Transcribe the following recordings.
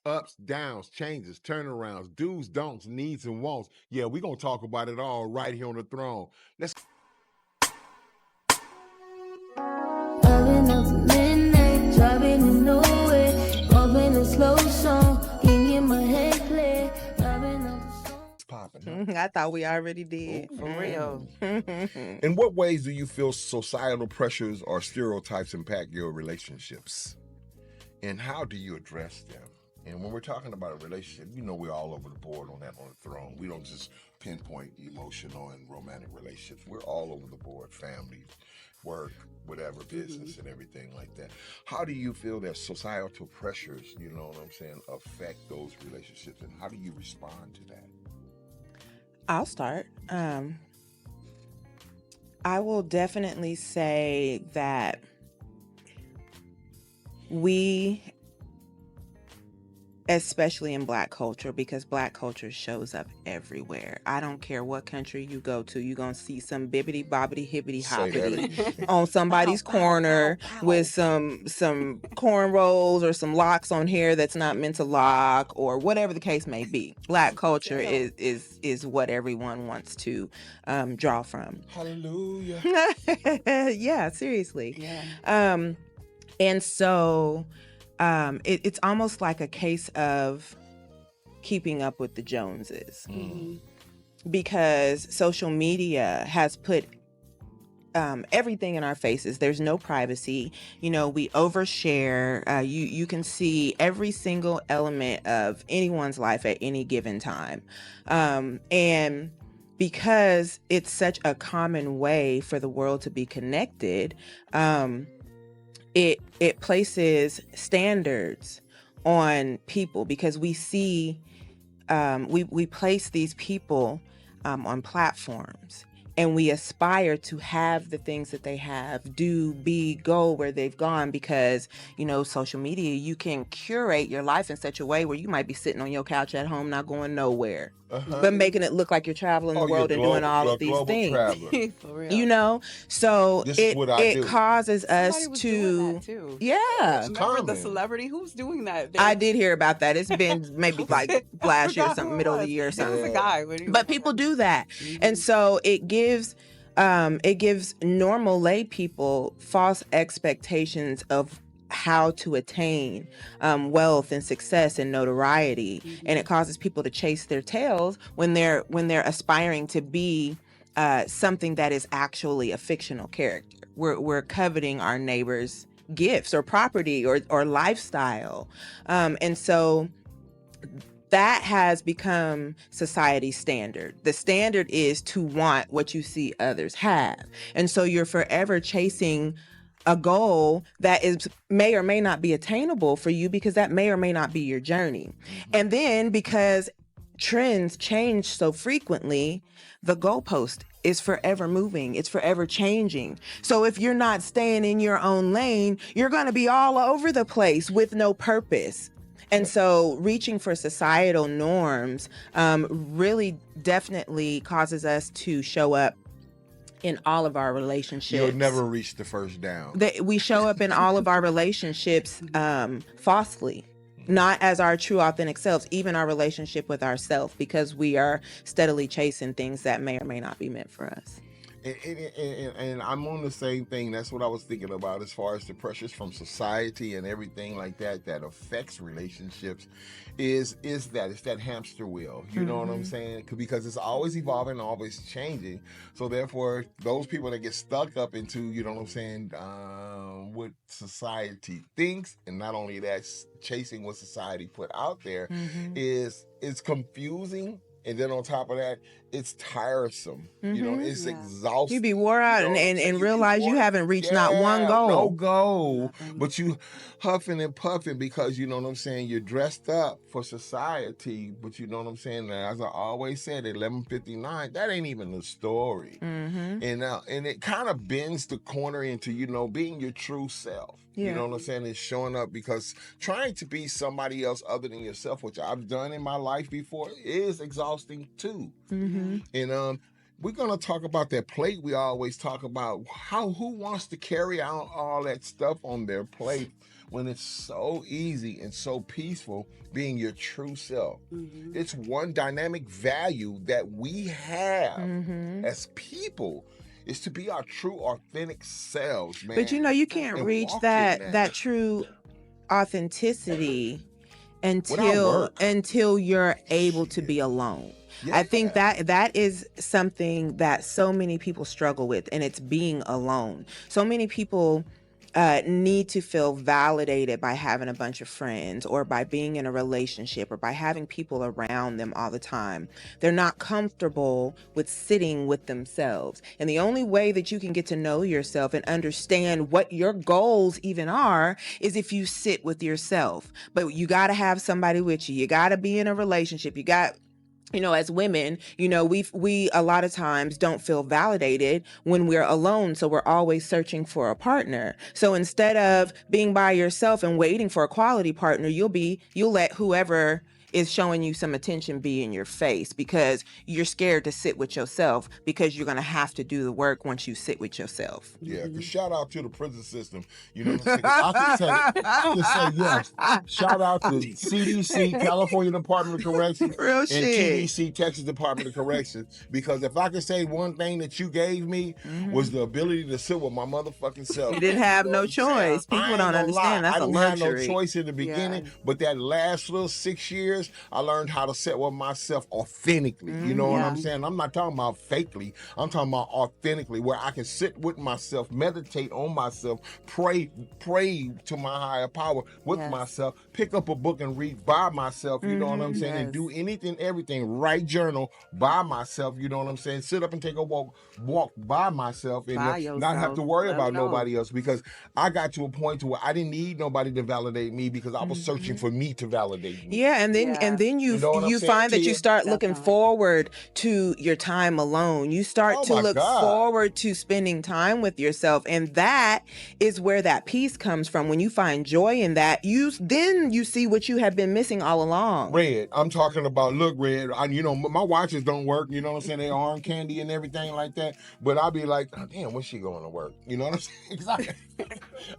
ups, downs, changes, turnarounds, do's, don'ts, needs, and wants. Yeah, we're going to talk about it all right here on the throne. Let's. Driving up to midnight, driving in nowhere, bumping a slow song, can't get my head clear, driving up the song. Popping. I thought we already did. For real. In what ways do you feel societal pressures or stereotypes impact your relationships? And how do you address them? And when we're talking about a relationship, you know we're all over the board on that on the throne. We don't just pinpoint emotional and romantic relationships. We're all over the board, family, work, whatever, business and everything like that. How do you feel that societal pressures, you know what I'm saying, affect those relationships, and how do you respond to that? I'll start. I will definitely say that we, especially in Black culture, because Black culture shows up everywhere. I don't care what country you go to, you're going to see some bibbity bobbity hibbity hoppity on somebody's corner with some cornrows or some locks on hair that's not meant to lock, or whatever the case may be. Black culture is what everyone wants to draw from. Hallelujah. Yeah, seriously. Yeah. And so it's almost like a case of keeping up with the Joneses, because social media has put everything in our faces. There's no privacy. You know, we overshare. You can see every single element of anyone's life at any given time. And because it's such a common way for the world to be connected, it places standards on people, because we see we place these people on platforms, and we aspire to have the things that they have, do, be, go where they've gone, because, you know, social media, you can curate your life in such a way where you might be sitting on your couch at home, not going nowhere, but making it look like you're traveling the world and doing all of these things. For real. You know, so This is what I do. it causes us Somebody was doing that to, too. yeah. Remember common. the celebrity who's doing that? I did hear about that. It's been maybe like last year or forgot something, who it middle of the was. year or There was something. a guy. When he was But people do that. And so it gives normal lay people false expectations of how to attain wealth and success and notoriety, and it causes people to chase their tails when they're aspiring to be something that is actually a fictional character. We're coveting our neighbor's gifts or property or lifestyle, and so that has become society's standard. The standard is to want what you see others have. And so you're forever chasing a goal that may or may not be attainable for you, because that may or may not be your journey. And then because trends change so frequently, the goalpost is forever moving. It's forever changing. So if you're not staying in your own lane, you're going to be all over the place with no purpose. And so reaching for societal norms really definitely causes us to show up in all of our relationships. You'll never reach the first down. We show up in all of our relationships falsely, not as our true authentic selves, even our relationship with ourselves, because we are steadily chasing things that may or may not be meant for us. And I'm on the same thing. That's what I was thinking about as far as the pressures from society and everything like that affects relationships. Is that it's that hamster wheel? You know what I'm saying? Because it's always evolving, always changing. So therefore, those people that get stuck up into, you know what I'm saying, what society thinks, and not only that, chasing what society put out there, is confusing. And then on top of that, it's tiresome. You know, it's exhausting. You be wore out and realize you haven't reached not one goal. No goal. But you huffing and puffing because, you know what I'm saying, you're dressed up for society. But you know what I'm saying? As I always said, at 11:59, that ain't even the story. And it kind of bends the corner into, you know, being your true self. You know what I'm saying? It's showing up, because trying to be somebody else other than yourself, which I've done in my life before, is exhausting too. And we're gonna talk about that plate. We always talk about who wants to carry out all that stuff on their plate when it's so easy and so peaceful being your true self. It's one dynamic value that we have as people is to be our true authentic selves, man. But you can't and reach walk in that true authenticity Without until work. you're able to be alone. I think that is something that so many people struggle with, and it's being alone. So many people need to feel validated by having a bunch of friends or by being in a relationship or by having people around them all the time. They're not comfortable with sitting with themselves. And the only way that you can get to know yourself and understand what your goals even are is if you sit with yourself. But you got to have somebody with you. You got to be in a relationship. You got as women, we a lot of times don't feel validated when we're alone. So we're always searching for a partner. So instead of being by yourself and waiting for a quality partner, you'll let whoever is showing you some attention be in your face because you're scared to sit with yourself because you're going to have to do the work once you sit with yourself. Yeah, because shout out to the prison system. You know what I'm saying? I can say yes. Shout out to CDC, California Department of Corrections, Real and shit. TDC, Texas Department of Corrections. Because if I could say one thing that you gave me was the ability to sit with my motherfucking self. You didn't have no choice. I People ain't don't gonna understand. lie. That's I a didn't have no luxury. choice in the beginning, but that last little 6 years, I learned how to sit with myself authentically. You know what I'm saying? I'm not talking about fakely. I'm talking about authentically, where I can sit with myself, meditate on myself, pray to my higher power with myself, pick up a book and read by myself. You know what I'm saying? And do everything, write journal by myself. You know what I'm saying? Sit up and take a walk by myself and not have to worry about nobody else, because I got to a point to where I didn't need nobody to validate me because I was searching for me to validate me. Yeah, and then you know what I'm saying, find that you Tia? start looking forward to your time alone. You start to my look God. forward to spending time with yourself, and that is where that peace comes from. When you find joy in that, you see what you have been missing all along. Red, I'm talking about, look, Red, my watches don't work, you know what I'm saying? They arm candy and everything like that. But I'll be like, oh, damn, when's she going to work? You know what I'm saying? Exactly.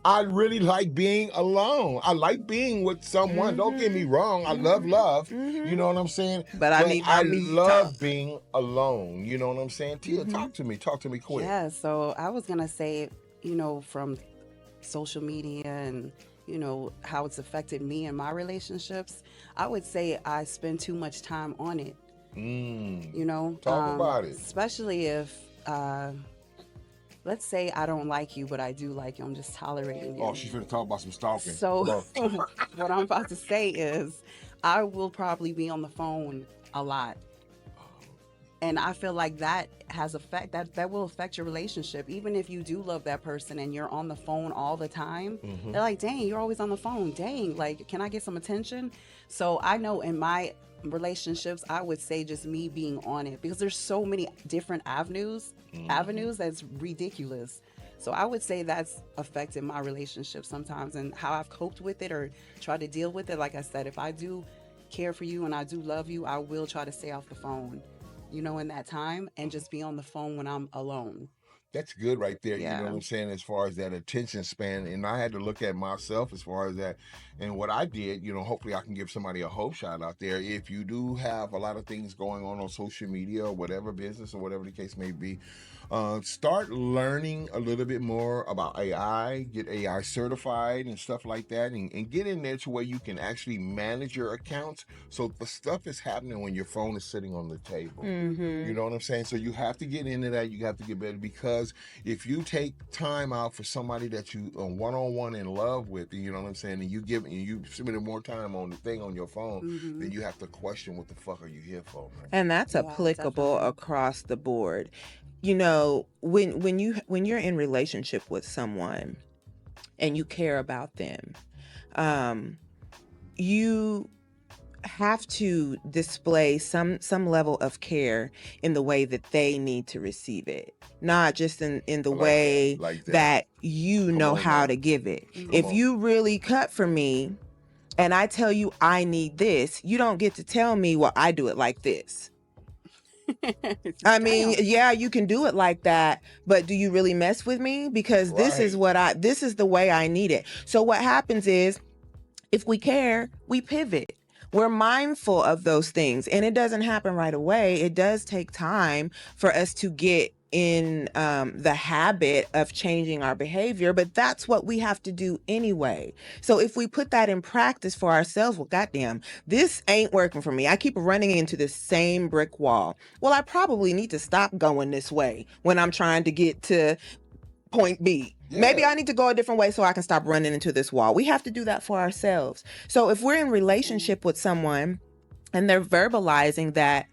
I really like being alone. I like being with someone. Don't get me wrong. I love love. You know what I'm saying? But I love being alone. You know what I'm saying? Tia, talk to me quick. Yeah, so I was going to say, from social media and, how it's affected me and my relationships, I would say I spend too much time on it. Talk about it. Especially if, let's say I don't like you, but I do like you. I'm just tolerating you. Oh, she's finna talk about some stalking. So what I'm about to say is I will probably be on the phone a lot. And I feel like that has that will affect your relationship. Even if you do love that person and you're on the phone all the time, they're like, dang, you're always on the phone. Dang, like, can I get some attention? So I know in my relationships, I would say just me being on it, because there's so many different avenues that's ridiculous. So I would say that's affected my relationship sometimes, and how I've coped with it or tried to deal with it. Like I said, if I do care for you and I do love you, I will try to stay off the phone, in that time, and just be on the phone when I'm alone. That's good right there. Yeah. You know what I'm saying? As far as that attention span. And I had to look at myself as far as that. And what I did, hopefully I can give somebody a hope shot out there. If you do have a lot of things going on social media or whatever, business or whatever the case may be, start learning a little bit more about AI, get AI certified and stuff like that, and get in there to where you can actually manage your accounts. So the stuff is happening when your phone is sitting on the table. You know what I'm saying? So you have to get into that. You have to get better, because if you take time out for somebody that you one-on-one in love with, you know what I'm saying, and you spending more time on the thing on your phone, then you have to question what the fuck are you here for, man? And that's applicable across the board. When you're in relationship with someone and you care about them, you have to display some level of care in the way that they need to receive it, not just in the way that you know how to give it. If you really cut for me and I tell you I need this, you don't get to tell me, well, I do it like this. I mean, yeah, you can do it like that, but do you really mess with me? Because this is this is the way I need it. So what happens is, if we care, we pivot. We're mindful of those things, and it doesn't happen right away. It does take time for us to get in the habit of changing our behavior, but that's what we have to do anyway. So if we put that in practice for ourselves, well, goddamn, this ain't working for me. I keep running into the same brick wall. Well, I probably need to stop going this way when I'm trying to get to point B. Yeah. Maybe I need to go a different way so I can stop running into this wall. We have to do that for ourselves. So if we're in relationship with someone and they're verbalizing that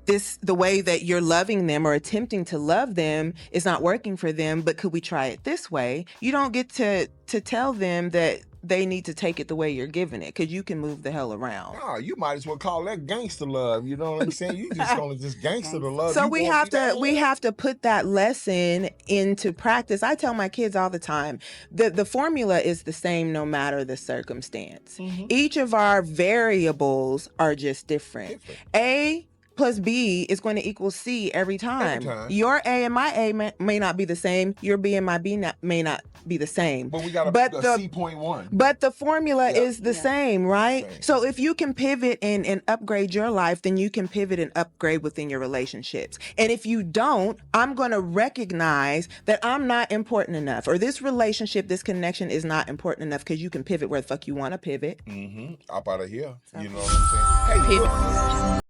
the way that you're loving them or attempting to love them is not working for them, but could we try it this way? You don't get to tell them that they need to take it the way you're giving it, because you can move the hell around. No, you might as well call that gangster love. You know what I'm saying? You just gonna just gangster the love. So You we want have me to to we have to put that lesson into practice. I tell my kids all the time, the formula is the same no matter the circumstance. Each of our variables are just different. A plus B is going to equal C every time. Your A and my A may not be the same. Your B and my B may not be the same. But we got the C.1. But the formula is the Yeah. same, right? Same. So if you can pivot and upgrade your life, then you can pivot and upgrade within your relationships. And if you don't, I'm going to recognize that I'm not important enough, or this relationship, this connection is not important enough, because you can pivot where the fuck you want to pivot. Up out of here. You know what I'm saying? Hey, look.